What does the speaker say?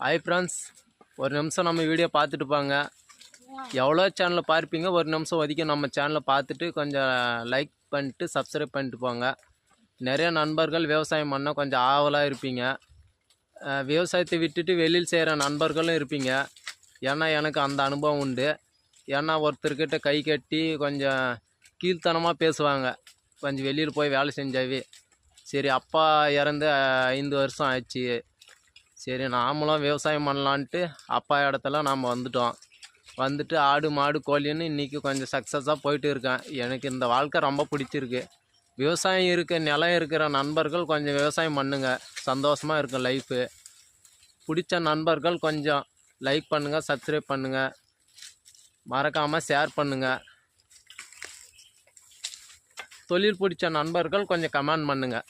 Hi friends, ஒரு நிமிஷம் நம்ம வீடியோ பார்த்துட்டு போங்க. எவ்வளோ சேனலில் பார்ப்பீங்க, ஒரு நிமிஷம் ஒதுக்கி நம்ம சேனலை பார்த்துட்டு கொஞ்சம் லைக் பண்ணிட்டு சப்ஸ்கிரைப் பண்ணிட்டு போங்க. நிறைய நண்பர்கள் விவசாயம் பண்ண கொஞ்சம் ஆவலாக இருப்பீங்க. விவசாயத்தை விட்டுட்டு வெளியில் செய்கிற நண்பர்களும் இருப்பீங்க. ஏன்னா எனக்கு அந்த அனுபவம் உண்டு. ஏன்னா ஒருத்தர்கிட்ட கை கட்டி கொஞ்சம் கீழ்த்தனமாக பேசுவாங்க. கொஞ்சம் வெளியில் போய் வேலை செஞ்சாவே. சரி, அப்பா இறந்து 5 வருஷம் ஆச்சு. சரி, நாமளும் விவசாயம் பண்ணலான்ட்டு அப்பா இடத்துல நாம் வந்துட்டு ஆடு மாடு கோழின்னு இன்றைக்கி கொஞ்சம் சக்ஸஸாக போயிட்டு இருக்கேன். எனக்கு இந்த வாழ்க்கை ரொம்ப பிடிச்சிருக்கு. விவசாயம் நிலம் இருக்கிற நண்பர்கள் கொஞ்சம் விவசாயம் பண்ணுங்கள், சந்தோஷமாக இருக்கும் லைஃபு. பிடிச்ச நண்பர்கள் கொஞ்சம் லைக் பண்ணுங்கள், சப்ஸ்கிரைப் பண்ணுங்கள், மறக்காமல் ஷேர் பண்ணுங்கள். தொழில் பிடிச்ச நண்பர்கள் கொஞ்சம் கமெண்ட் பண்ணுங்கள்.